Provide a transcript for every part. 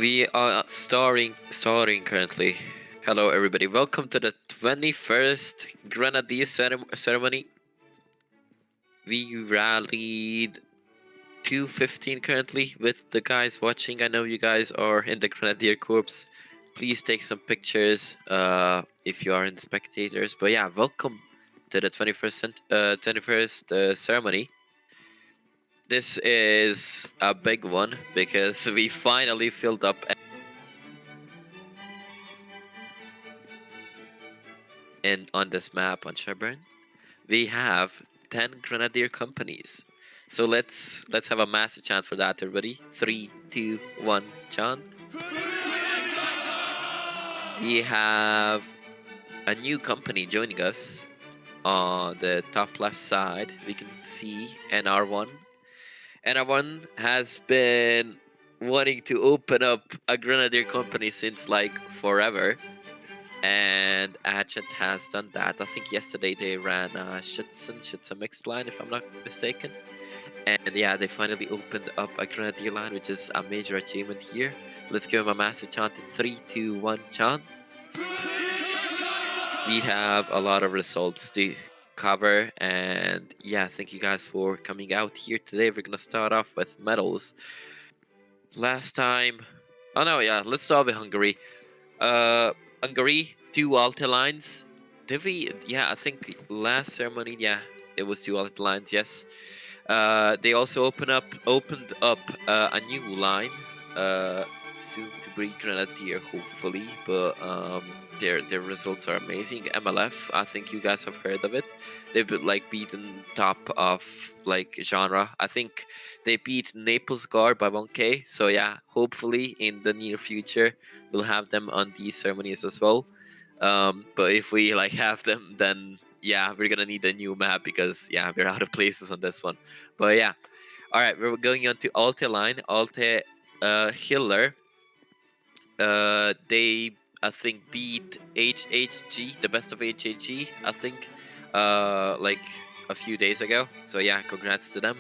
We are starting currently. Hello, everybody. Welcome to the 21st Grenadier ceremony. We rallied 215 currently with the guys watching. I know you guys are in the Grenadier Corps. Please take some pictures if you are in spectators. But yeah, welcome to the 21st ceremony. This is a big one because we finally filled up. And on this map on Sherburne, we have 10 Grenadier companies. So let's have a massive chant for that, everybody. 3, 2, 1, chant. We have a new company joining us. On the top left side, we can see NR1. NR1 has been wanting to open up a Grenadier company since like forever. And Agent has done that. I think yesterday they ran Schützen mixed line, if I'm not mistaken. And yeah, they finally opened up a Grenadier line, which is a major achievement here. Let's give them a massive chant in 3, 2, 1, chant. We have a lot of results to cover, and yeah, thank you guys for coming out here today. We're gonna start off with medals. Last time, oh no, yeah, let's start with Hungary. Hungary, 2 Alta lines. Did we? Yeah, I think last ceremony, yeah, it was 2 Alta lines. Yes. They also opened up a new line, soon to be Grenadier, hopefully. But their results are amazing. MLF, I think you guys have heard of it. They've been like beaten top of like genre. I think they beat Naples Guard by 1k. So yeah, hopefully in the near future we'll have them on these ceremonies as well. But if we like have them, then yeah, we're gonna need a new map because yeah, we're out of places on this one. But yeah, all right, we're going on to Alte line. Alte Hiller. They I think beat HHG, the best of HHG. I think, like a few days ago. So yeah, congrats to them.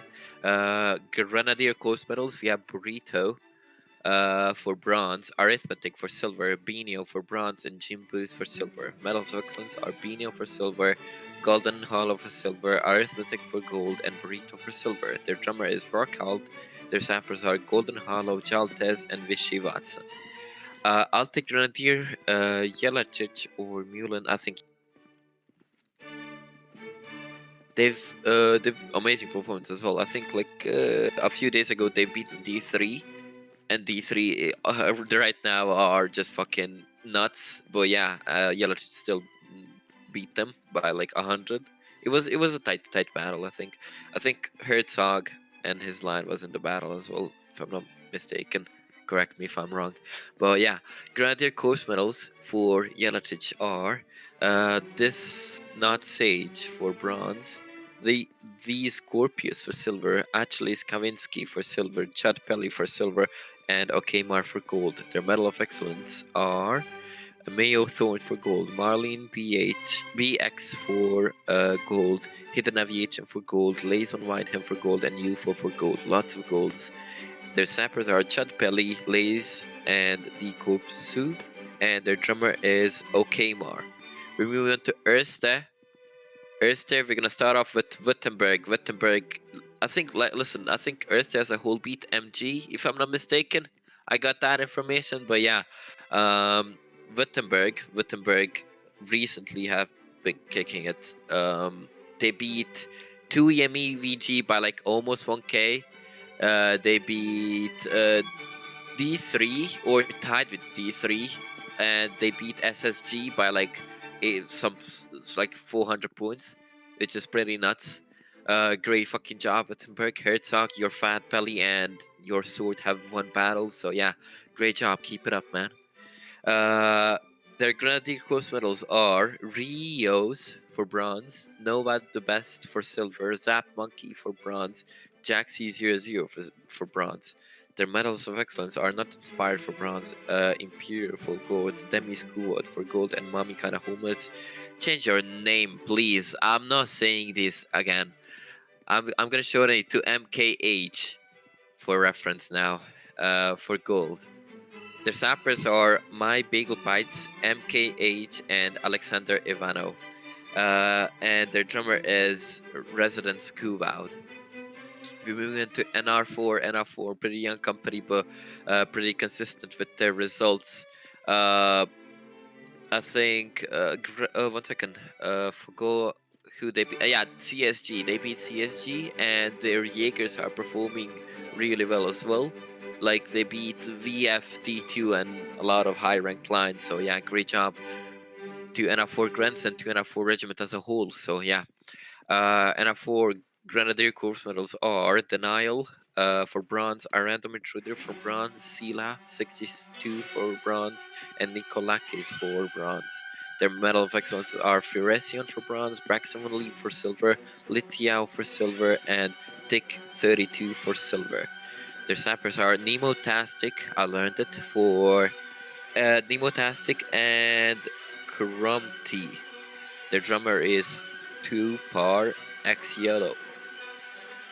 Grenadier Coast medals. We have Burrito. For bronze, Arithmetic for silver, Benio for bronze, and Jim Boost for silver. Medals of Excellence are Benio for silver, Golden Hollow for silver, Arithmetic for gold, and Burrito for silver. Their drummer is Vorkald. Their sappers are Golden Hollow, Jaltez, and Vichy Watson. I'll take Grenadier, Jelacic or Mulin. I think they've amazing performance as well. I think like a few days ago they beat D3. And D3 right now are just fucking nuts. But yeah, Yellow still beat them by like 100. It was a tight battle. I think Herzog and his line was in the battle as well, if I'm not mistaken. Correct me if I'm wrong. But yeah, Grenadier Corps medals for Jelacic are this Not Sage for bronze. These Scorpius for silver, Achilles Kavinsky for silver, Chad Pelly for silver, and Okemar for gold. Their Medal of Excellence are Mayo Thorn for gold, Marlene BX for gold, Hidden Aviation for gold, Lays on Whiteham for gold, and UFO for gold. Lots of golds. Their sappers are Chad Pelly, Lays, and Dikopsu, and their drummer is Okemar. We're moving on to Erste. Erste, we're gonna start off with Wittenberg. Wittenberg, I think, listen, I think Erste has a whole beat MG, if I'm not mistaken. I got that information, but yeah. Wittenberg recently have been kicking it. They beat 2 EME VG by like almost 1k. They beat D3 or tied with D3, and they beat SSG by like like 400 points, which is pretty nuts. Great fucking job, Wittenberg. Herzog, your fat belly and your sword have won battles, so yeah, great job. Keep it up, man. Their Grenadier Corps medals are Rios for bronze, Nova the Best for silver, Zap Monkey for bronze, Jack C00 for bronze. Their medals of excellence are Not Inspired for bronze, Imperial for gold, Demi Squad for gold, and Mommy Kinda Homeless. Change your name, please. I'm not saying this again. I'm gonna show it to MKH for reference now, for gold. Their sappers are My Bagel Bites, MKH, and Alexander Ivanov. And their drummer is Resident Skuvoud. We're moving into NR4. NR4, pretty young company, but pretty consistent with their results. I think. One second. Forgot who they beat. Yeah, CSG. They beat CSG, and their Jaegers are performing really well as well. Like they beat VFT2 and a lot of high ranked lines. So yeah, great job to NR4 Grants and to NR4 Regiment as a whole. So yeah, NR4 Grenadier Corps medals are Denial for bronze, a random intruder for bronze, Sila 62 for bronze, and Nikolakis for bronze. Their medal of excellence are Furesion for bronze, Braxton Leap for silver, Litiao for silver, and Dick 32 for silver. Their sappers are Nemotastic, I learned it, for Nemotastic and Krumti. Their drummer is 2 Par X Yellow.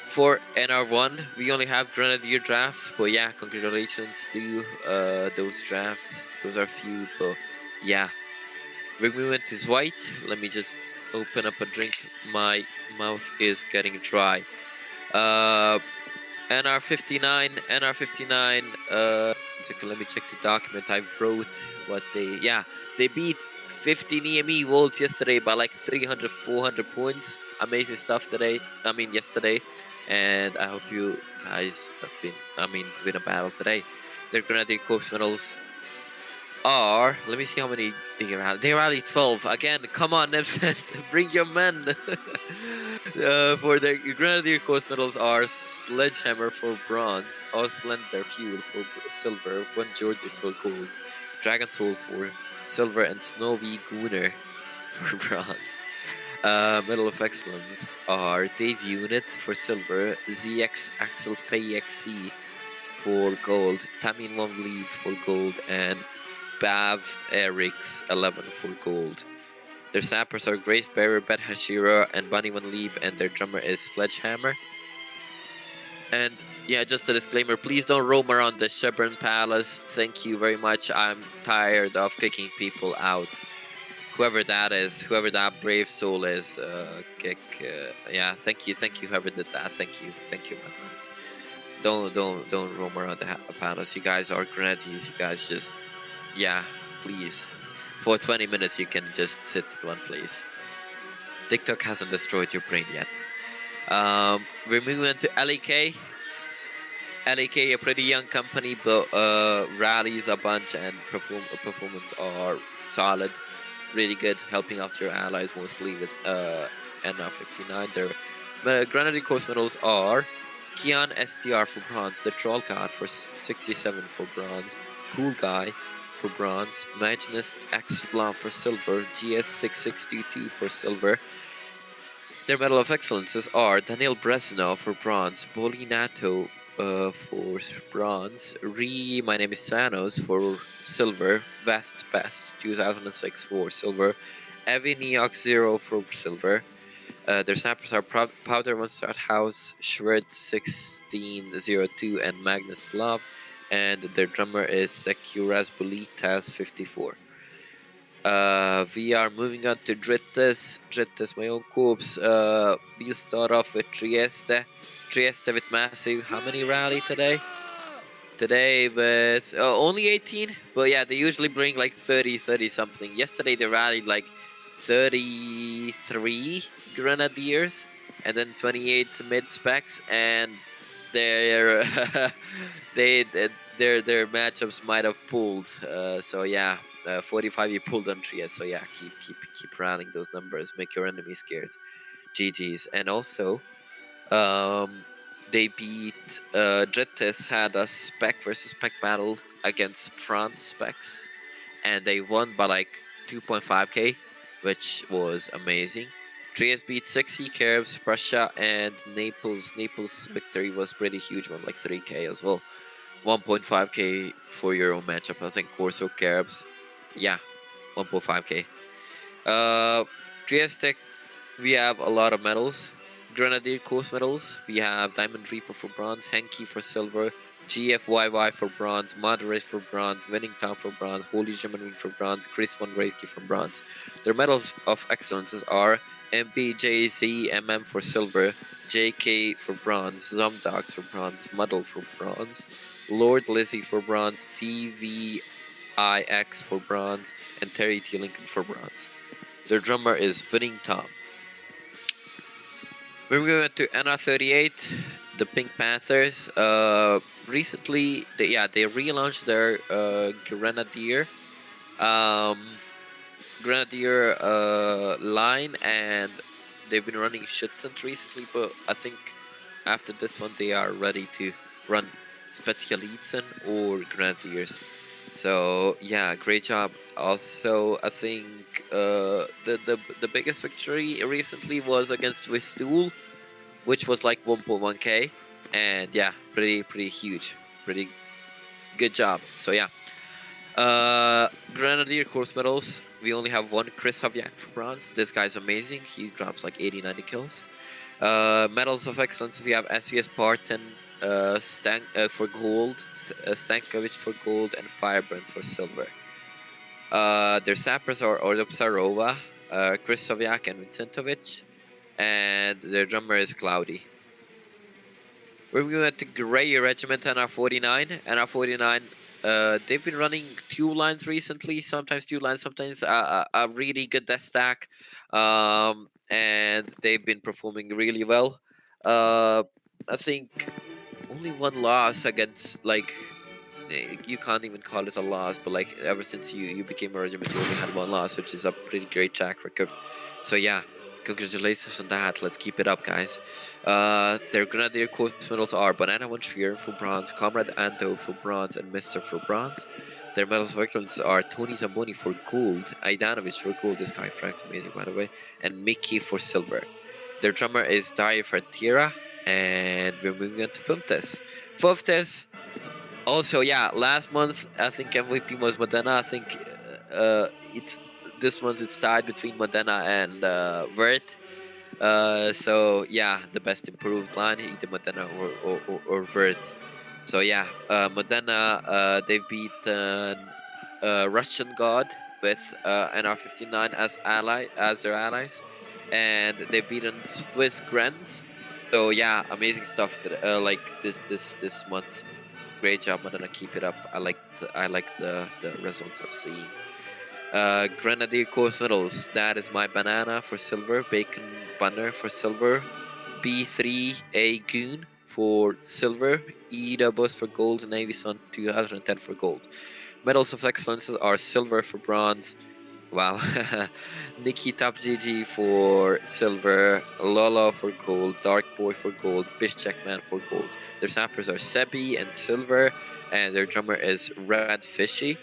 For NR1, we only have Grenadier drafts, but yeah, congratulations to those drafts. Those are few, but yeah. Regiment is white. Let me just open up a drink. My mouth is getting dry. NR59, NR59, let me check the document. I wrote what they beat 15 EME Wolves yesterday by like 300, 400 points. Amazing stuff today. Yesterday. And I hope you guys win a battle today. Their Grenadier Corps medals are, let me see how many they rally. They rally 12. Again, come on, Nipson, bring your men. For the Grenadier Corps medals are Sledgehammer for bronze, Auslander Fuel for silver, Von Georges for gold, Dragon Soul for silver, and Snowy Gunner for bronze. Medal of Excellence are Dave Unit for silver, ZX Axel PXC for gold, Tamin Von Lieb for gold, and Bav Eriks 11 for gold. Their sappers are Grace Bearer, Bet Hashira, and Bunny Van Lieb, and their drummer is Sledgehammer. And yeah, just a disclaimer, please don't roam around the Shebron Palace. Thank you very much. I'm tired of kicking people out. Whoever that is, whoever that brave soul is, thank you, whoever did that. Thank you, my friends. Don't roam around the palace. You guys are grenadiers. You guys just, please. For 20 minutes, you can just sit in one place. TikTok hasn't destroyed your brain yet. We're moving to LAK. LAK, a pretty young company, but rallies a bunch and performance are solid. Really good, helping out your allies mostly with NR59. Their Grenadier Corps medals are Kian STR for bronze, the Troll God for 67 for bronze, Cool Guy for bronze, Maginist X Blanc for silver, GS6622 for silver. Their Medal of Excellences are Daniel Bresnov for bronze, Bolinato for bronze, My Name is Thanos for silver, Vest Best 2006 for silver, Eviniok 0 for silver. Their sappers are Powder One Start House, Shred 1602, and Magnus Love, and their drummer is Securas Bolitas 54. We are moving on to Drittes, my own corps. We'll start off with Trieste with massive, how many rally today? Today with only 18, but yeah, they usually bring like 30 something. Yesterday they rallied like 33 Grenadiers and then 28 mid specs, and their their matchups might have pulled. So yeah, 45 you pulled on Trieste. So yeah, keep rallying those numbers. Make your enemy scared. GG's. And also, they beat Drittes had a spec versus spec battle against France specs, and they won by like 2.5k, which was amazing. Trieste beat 6 Sea Caravs, Prussia, and Naples. Naples' victory was pretty huge one, like 3k as well. 1.5k for your own matchup. I think Corso Caravs, 1.5k. Trieste, we have a lot of medals. Grenadier Corps medals. We have Diamond Reaper for bronze, Henki for silver, GFYY for bronze, Moderate for bronze, Winning Tom for bronze, Holy German for bronze, Chris von Reiki for bronze. Their medals of excellences are MBJZMM for silver, JK for bronze, Zomdogs for bronze, Muddle for bronze, Lord Lizzie for bronze, TVIX for bronze, and Terry T. Lincoln for bronze. Their drummer is Winning Tom. We're going to NR38, the Pink Panthers. Recently, they relaunched their Grenadier line, and they've been running Schützen recently, but I think after this one they are ready to run Spezialisten or Grenadiers. So yeah, great job. Also, I think the biggest victory recently was against Swiss which was like 1.1k, and yeah, pretty huge, pretty good job. So yeah, Grenadier Corps medals. We only have one, Chris Havyak for bronze. This guy's amazing. He drops like 80-90 kills. Medals of excellence. We have SVS Spartan, for gold, Stankovic for gold, and Firebrands for silver. Their sappers are Ordopsarova, Chris Havyak, and Vincentovic, and their drummer is Cloudy. We're going to Grey Regiment NR49. NR49, they've been running 2 lines recently, sometimes 2 lines, sometimes a really good death stack, and they've been performing really well. I think only 1 loss against, like, you can't even call it a loss, but like ever since you became a regiment, you only had 1 loss, which is a pretty great track record. So yeah, congratulations on that. Let's keep it up, guys. Their Grenadier Corps medals are Banana von Schwier for bronze, Comrade Ando for bronze, and Mister for bronze. Their medals of excellence are Tony Zamboni for gold, Aidanovic for gold, this guy Frank's amazing by the way, and Mickey for silver. Their drummer is Dario Frontiera, and we're moving on to Fünftes. Fünftes, also yeah, last month I think MVP was Modena. I think it's this month it's tied between Modena and Vert. So yeah, the best improved line, either Modena or Vert. So yeah, Modena, they beat Russian God with NR59 as their allies, and they beaten Swiss Grenz. So yeah, amazing stuff. Like this month. Great job, Modena. Keep it up. I like the results I'm seeing. Grenadier Corps medals. That is my Banana for silver, Bacon Bunner for silver, B3A Goon for silver, Ida Bus for gold, Navy Sun 2010 for gold. Medals of excellences are silver for bronze. Wow. Nikki Top GG for silver, Lola for gold, Dark Boy for gold, Bishcheck Man for gold. Their sappers are Sebi and silver, and their drummer is Red Fishy.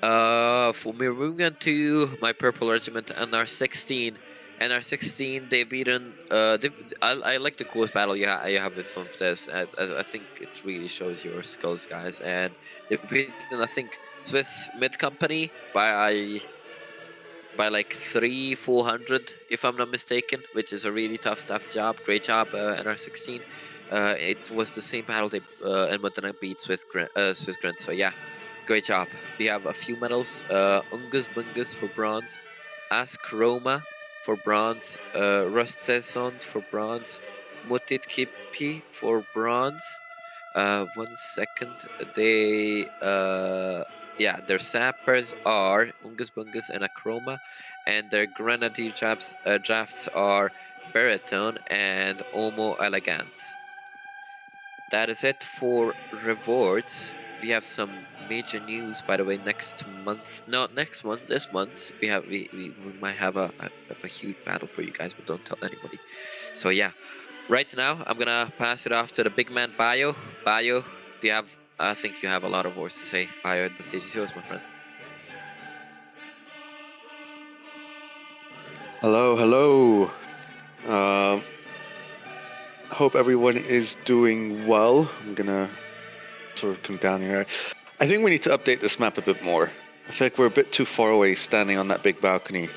For me, moving on to my Purple Regiment, NR16. NR16, they've beaten. I like the coolest battle you have with Fünftes. I think it really shows your skills, guys. And they've beaten, I think, Swiss Mid Company by like 300-400, if I'm not mistaken, which is a really tough job. Great job, NR16. It was the same battle they and Modena beat Swiss Grand. So yeah. Great job. We have a few medals. Ungus Bungus for bronze, Ask Roma for bronze, Rustesond for bronze, Mutit Kipi for bronze. 1 second. They their sappers are Ungus Bungus and Akroma, and their Grenadier drafts are Baraton and Omo Elegance. That is it for rewards. We have some major news, by the way. This month we might have a huge battle for you guys, but don't tell anybody. So yeah, right now I'm gonna pass it off to the big man Bayo. Bayo, I think you have a lot of words to say. Bayo, the stage is yours, my friend. Hello. Hope everyone is doing well. I'm gonna sort of come down here. I think we need to update this map a bit more. I feel like we're a bit too far away standing on that big balcony.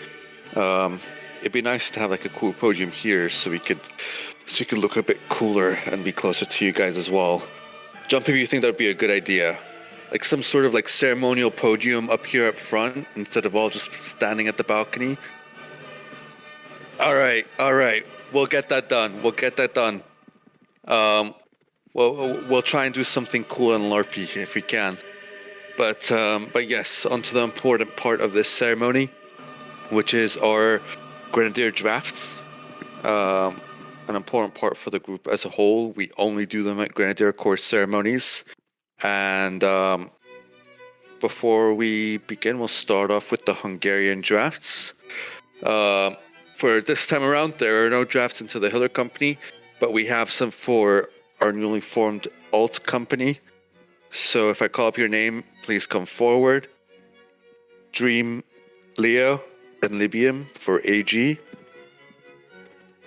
it'd be nice to have like a cool podium here so we could look a bit cooler and be closer to you guys as well. Jump if you think that'd be a good idea. Like some sort of like ceremonial podium up here up front instead of all just standing at the balcony. All right. We'll get that done. We'll try and do something cool and LARPy if we can. But yes, onto the important part of this ceremony, which is our Grenadier drafts. An important part for the group as a whole. We only do them at Grenadier Corps ceremonies. And before we begin, we'll start off with the Hungarian drafts. For this time around, there are no drafts into the Hiller Company, but we have some for our newly formed Alt Company. So if I call up your name, please come forward. Dream Leo and Libium for AG.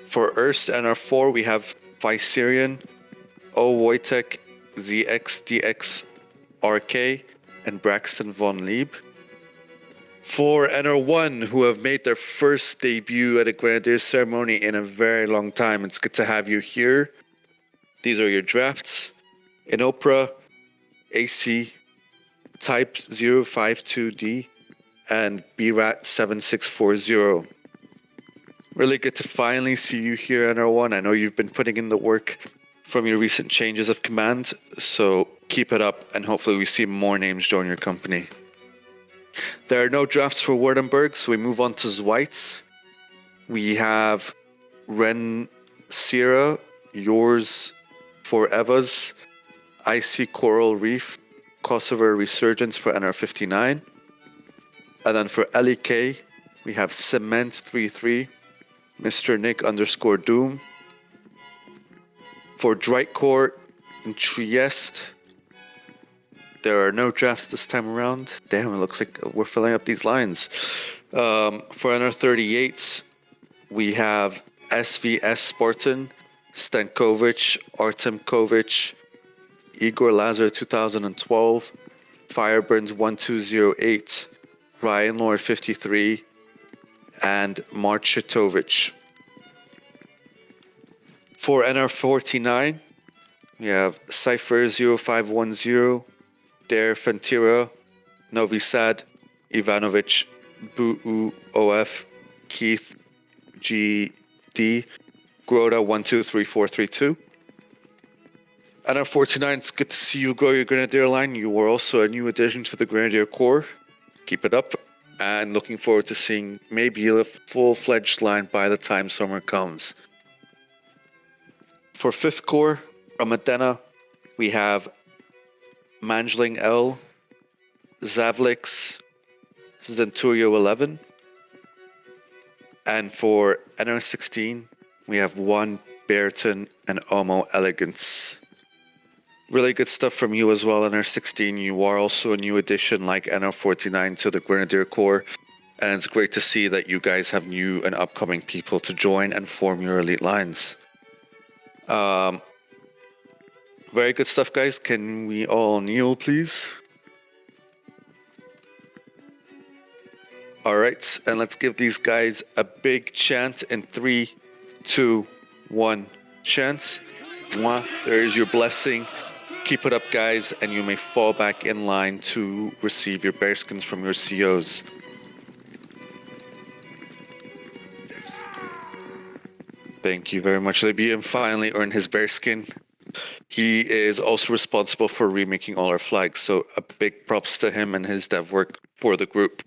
For Erste and R4, we have Viserion, O Wojtek, ZXDX RK, and Braxton von Lieb. For NR1, who have made their first debut at a Grenadier ceremony in a very long time, it's good to have you here. These are your drafts. Inopra, AC, Type 052D, and BRAT 7640. Really good to finally see you here, NR1. I know you've been putting in the work from your recent changes of command, so keep it up, and hopefully we see more names join your company. There are no drafts for Württemberg, so we move on to Schweiz. We have Ren Sierra, yours for Evas, IC Coral Reef, Kosovo Resurgence for NR59. And then for LEK, we have Cement 33, Mr. Nick _ Doom. For Dreitcourt in Trieste, there are no drafts this time around. Damn, it looks like we're filling up these lines. For NR38s, we have SVS Spartan, Stankovic, Artem Kovic, Igor Lazar 2012, Fireburns 1208, Ryan Lord 53, and Marchitovic. For NR49, we have Cypher 0510, Dare Fentira, Novi Sad, Ivanovic, Buu OF, Keith GD, Groda 123432. NR49, it's good to see you grow your Grenadier line. You were also a new addition to the Grenadier Corps. Keep it up, and looking forward to seeing maybe a full-fledged line by the time summer comes. For 5th Corps, from Adena, we have Manjling L, Zavlix, Zenturio 11. And for NR16, we have Juan Berton and Omo Elegance. Really good stuff from you as well, NR16. You are also a new addition like NR49 to the Grenadier Corps. And it's great to see that you guys have new and upcoming people to join and form your elite lines. Very good stuff, guys. Can we all kneel, please? All right, and let's give these guys a big chant in 3, 2, 1. Chants. Mwah. There is your blessing. Keep it up, guys, and you may fall back in line to receive your bearskins from your COs. Thank you very much, Libby, and finally earned his bearskin. He is also responsible for remaking all our flags, so a big props to him and his dev work for the group.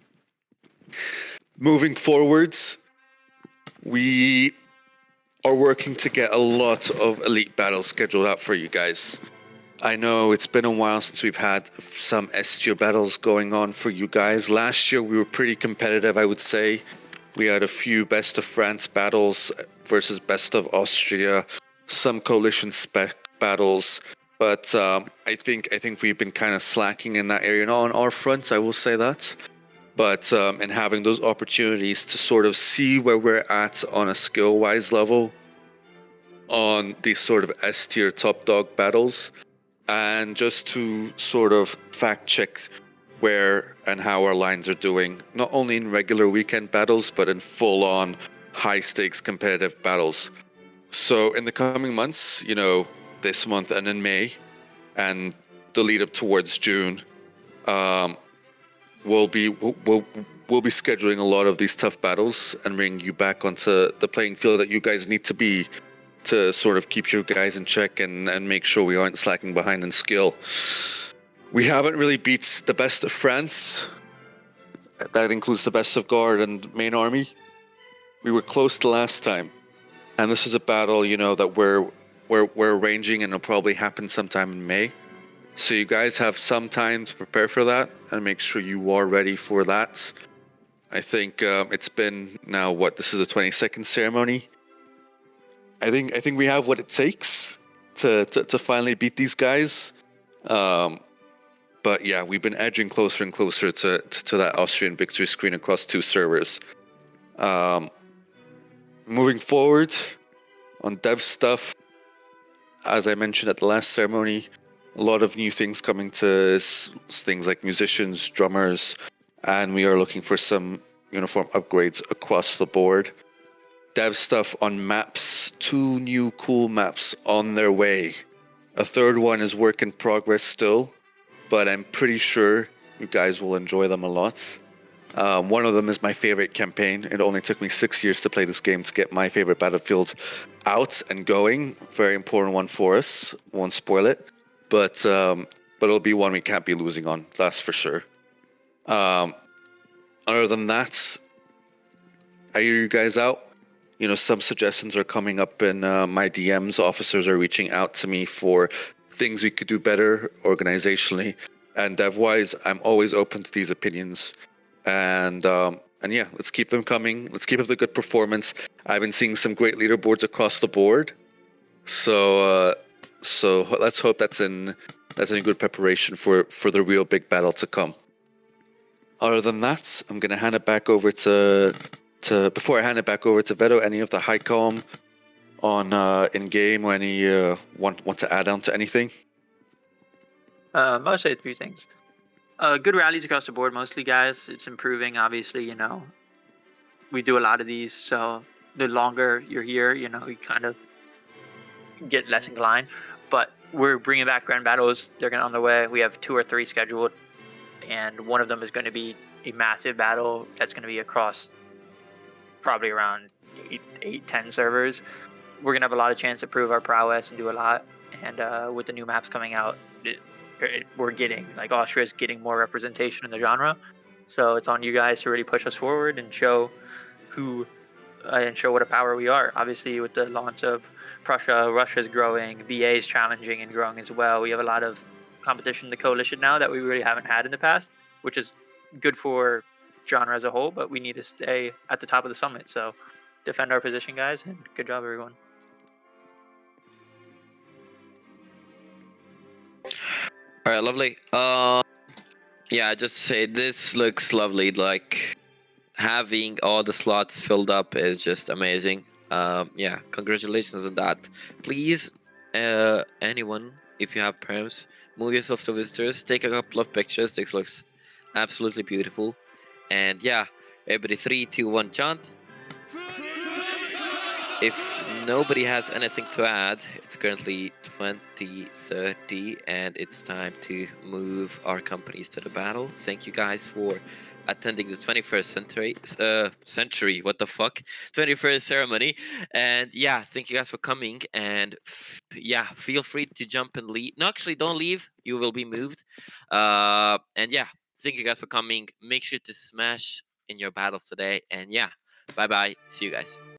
Moving forwards, we are working to get a lot of elite battles scheduled out for you guys. I know it's been a while since we've had some S-tier battles going on for you guys. Last year we were pretty competitive, I would say. We had a few Best of France battles versus Best of Austria, some coalition spec battles, but I think we've been kind of slacking in that area. Not on our fronts, I will say that. But in having those opportunities to sort of see where we're at on a skill-wise level on these sort of S-tier top dog battles, and just to sort of fact-check where and how our lines are doing, not only in regular weekend battles, but in full-on high stakes competitive battles. So in the coming months, you know, this month and in May, and the lead up towards June, we'll be scheduling a lot of these tough battles and bringing you back onto the playing field that you guys need to be to sort of keep you guys in check and make sure we aren't slacking behind in skill. We haven't really beat the best of France. That includes the best of Guard and main army. We were close the last time, and this is a battle, you know, that we're arranging, and it'll probably happen sometime in May. So you guys have some time to prepare for that and make sure you are ready for that. I think it's been now this is the 22nd ceremony. I think we have what it takes to finally beat these guys. But yeah, we've been edging closer and closer to that Austrian victory screen across 2 servers. Moving forward on dev stuff, as I mentioned at the last ceremony, a lot of new things coming to things like musicians, drummers, and we are looking for some uniform upgrades across the board. Dev stuff on maps, 2 new cool maps on their way. A third one is work in progress still, but I'm pretty sure you guys will enjoy them a lot. One of them is my favorite campaign. It only took me 6 years to play this game to get my favorite battlefield out and going. Very important one for us. Won't spoil it, but it'll be one we can't be losing on. That's for sure. Other than that, I hear you guys out. You know, some suggestions are coming up in my DMs. Officers are reaching out to me for things we could do better organizationally, and dev-wise, I'm always open to these opinions. And yeah, let's keep them coming. Let's keep up the good performance. I've been seeing some great leaderboards across the board, so let's hope that's in good preparation for the real big battle to come. Other than that, I'm gonna hand it back over to before I hand it back over to Vedo. Any of the high com on in game, or any want to add on to anything? I'll say 3 things. Good rallies across the board, mostly, guys. It's improving, obviously. You know, we do a lot of these, so the longer you're here, you know, you kind of get less inclined. But we're bringing back grand battles. They're getting on the way. We have 2 or 3 scheduled, and one of them is going to be a massive battle that's going to be across probably around 10 servers. We're going to have a lot of chance to prove our prowess and do a lot. And with the new maps coming out, we're getting, like, Austria's getting more representation in the genre. So it's on you guys to really push us forward and show what a power we are. Obviously, with the launch of Prussia, Russia's growing, VA is challenging and growing as well. We have a lot of competition in the coalition now that we really haven't had in the past, which is good for genre as a whole, but we need to stay at the top of the summit. So defend our position, guys, and good job, everyone. All right, lovely. Yeah, just say this looks lovely. Like, having all the slots filled up is just amazing. Yeah, congratulations on that. Please, anyone, if you have perms, move yourself to visitors, take a couple of pictures. This looks absolutely beautiful. And yeah, everybody 3, 2, 1 chant. If nobody has anything to add, it's currently 20:30 and it's time to move our companies to the battle. Thank you guys for attending the 21st century, what the fuck, 21st ceremony. And yeah, thank you guys for coming. And yeah, feel free to jump and leave. No, actually, don't leave. You will be moved. And yeah, thank you guys for coming. Make sure to smash in your battles today. And yeah, bye bye. See you guys.